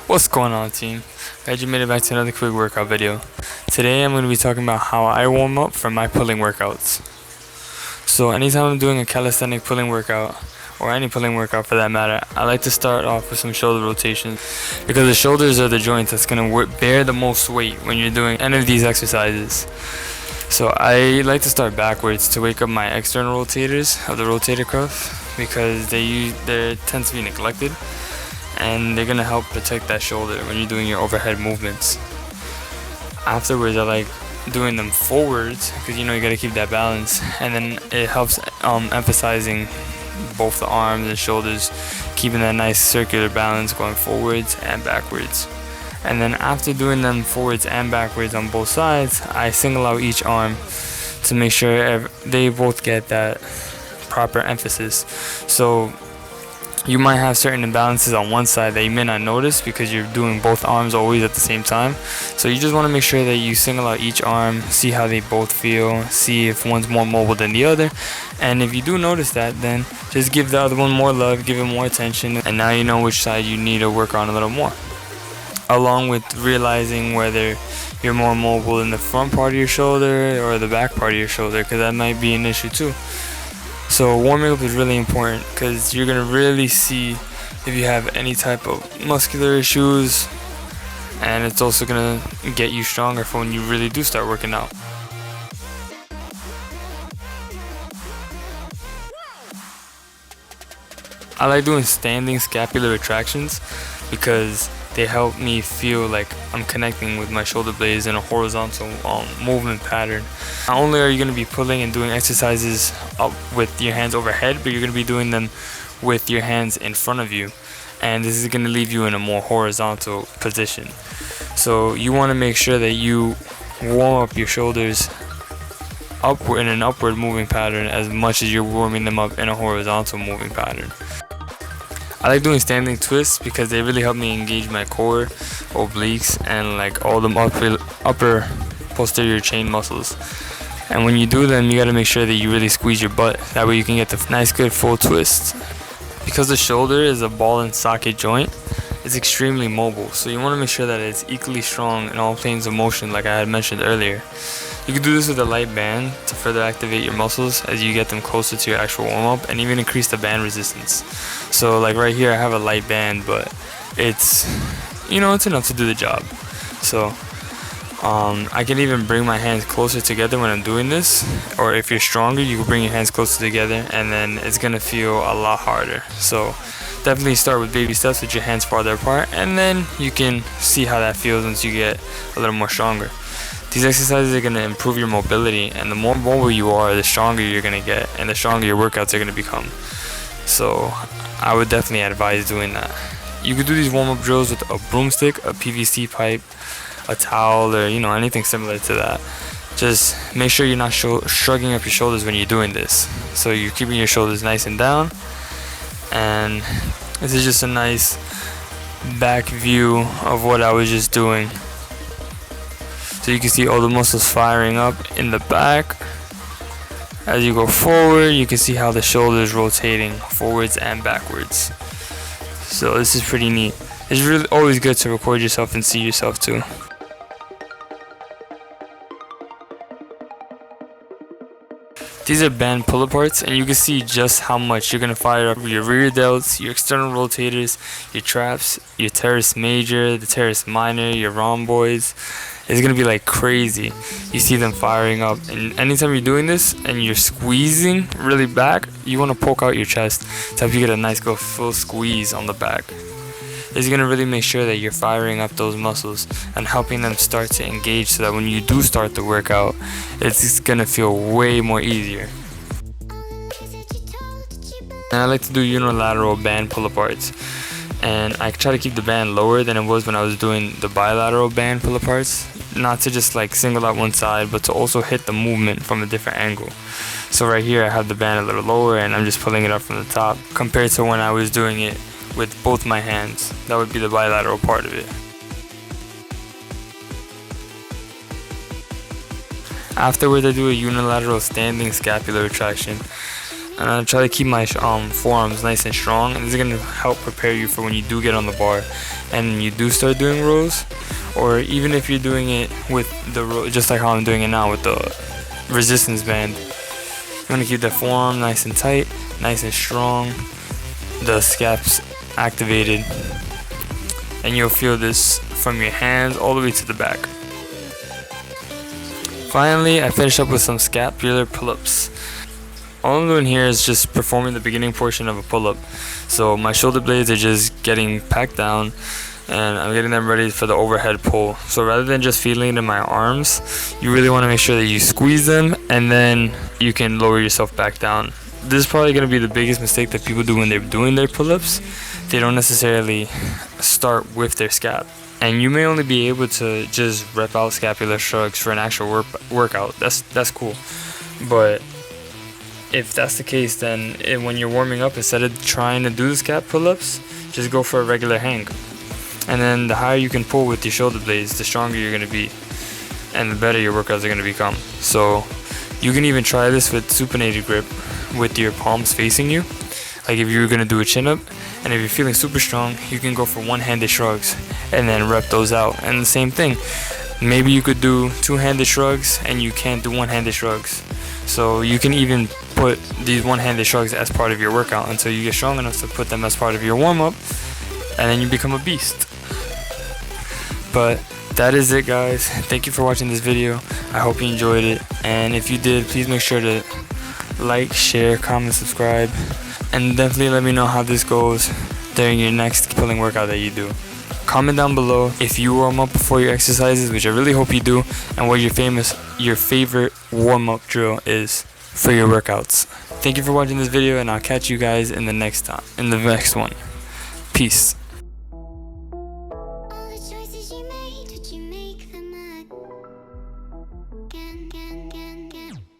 What's going on, team? Glad you made it back to another quick workout video. Today I'm going to be talking about how I warm up for my pulling workouts. So anytime I'm doing a calisthenic pulling workout, or any pulling workout for that matter, I like to start off with some shoulder rotations, because the shoulders are the joint that's going to bear the most weight when you're doing any of these exercises. So I like to start backwards to wake up my external rotators of the rotator cuff, because they tend to be neglected, and they're going to help protect that shoulder when you're doing your overhead movements. Afterwards, I like doing them forwards, because you got to keep that balance, and then it helps emphasizing both the arms and shoulders, keeping that nice circular balance going forwards and backwards. And then after doing them forwards and backwards on both sides, I single out each arm to make sure they both get that proper emphasis. So you might have certain imbalances on one side that you may not notice because you're doing both arms always at the same time. So you just want to make sure that you single out each arm, see how they both feel, see if one's more mobile than the other. And if you do notice that, then just give the other one more love, give it more attention, and now you know which side you need to work on a little more. Along with realizing whether you're more mobile in the front part of your shoulder or the back part of your shoulder, because that might be an issue too. So warming up is really important, because you're going to really see if you have any type of muscular issues, and it's also going to get you stronger for when you really do start working out. I like doing standing scapular retractions because they help me feel like I'm connecting with my shoulder blades in a horizontal movement pattern. Not only are you going to be pulling and doing exercises up with your hands overhead, but you're going to be doing them with your hands in front of you, and this is going to leave you in a more horizontal position. So you want to make sure that you warm up your shoulders upward in an upward moving pattern as much as you're warming them up in a horizontal moving pattern. I like doing standing twists because they really help me engage my core, obliques, and like all the upper posterior chain muscles. And when you do them, you gotta make sure that you really squeeze your butt. That way you can get the nice good full twist. Because the shoulder is a ball and socket joint, it's extremely mobile. So you wanna make sure that it's equally strong in all planes of motion, like I had mentioned earlier. You can do this with a light band to further activate your muscles as you get them closer to your actual warm-up, and even increase the band resistance. So like right here I have a light band, but it's enough to do the job. So I can even bring my hands closer together when I'm doing this, or if you're stronger you can bring your hands closer together, and then it's gonna feel a lot harder. So definitely start with baby steps with your hands farther apart, and then you can see how that feels once you get a little more stronger. These exercises are going to improve your mobility, and the more mobile you are, the stronger you're going to get, and the stronger your workouts are going to become. So I would definitely advise doing that. You could do these warm-up drills with a broomstick, a PVC pipe, a towel, or anything similar to that. Just make sure you're not shrugging up your shoulders when you're doing this. So you're keeping your shoulders nice and down, and this is just a nice back view of what I was just doing. So you can see all the muscles firing up in the back. As you go forward, you can see how the shoulder is rotating forwards and backwards. So this is pretty neat. It's really always good to record yourself and see yourself too. These are band pull-aparts, and you can see just how much you're going to fire up your rear delts, your external rotators, your traps, your teres major, the teres minor, your rhomboids. It's going to be like crazy. You see them firing up, and anytime you're doing this and you're squeezing really back, you want to poke out your chest to help you get a nice full squeeze on the back. It's going to really make sure that you're firing up those muscles and helping them start to engage, so that when you do start the workout, it's going to feel way more easier. And I like to do unilateral band pull-aparts, and I try to keep the band lower than it was when I was doing the bilateral band pull-aparts, not to just like single out one side, but to also hit the movement from a different angle. So right here I have the band a little lower, and I'm just pulling it up from the top, compared to when I was doing it with both my hands. That would be the bilateral part of it. Afterwards, I do a unilateral standing scapular retraction. And I try to keep my forearms nice and strong, and this is gonna help prepare you for when you do get on the bar and you do start doing rows, or even if you're doing it with the row, just like how I'm doing it now with the resistance band. You want to keep the forearm nice and tight, nice and strong, the scaps activated, and you'll feel this from your hands all the way to the back. Finally, I finished up with some scapular pull-ups. All I'm doing here is just performing the beginning portion of a pull-up. So my shoulder blades are just getting packed down, and I'm getting them ready for the overhead pull. So rather than just feeling it in my arms, you really want to make sure that you squeeze them, and then you can lower yourself back down. This is probably going to be the biggest mistake that people do when they're doing their pull-ups. They don't necessarily start with their scap. And you may only be able to just rep out scapular shrugs for an actual workout. That's cool. But if that's the case, then when you're warming up, instead of trying to do the scap pull-ups, just go for a regular hang. And then the higher you can pull with your shoulder blades, the stronger you're going to be, and the better your workouts are going to become. So you can even try this with supinated grip with your palms facing you. Like if you're going to do a chin-up, and if you're feeling super strong, you can go for one-handed shrugs and then rep those out. And the same thing, maybe you could do two-handed shrugs and you can't do one-handed shrugs. So you can even put these one-handed shrugs as part of your workout until you get strong enough to put them as part of your warm-up, and then you become a beast. But that is it, guys. Thank you for watching this video. I hope you enjoyed it, and if you did, please make sure to like, share, comment, subscribe, and definitely let me know how this goes during your next pulling workout that you do. Comment down below if you warm up before your exercises, which I really hope you do, and what your favorite warm-up drill is for your workouts. Thank you for watching this video, and I'll catch you guys in the next one. Peace. All the choices you made, did you make them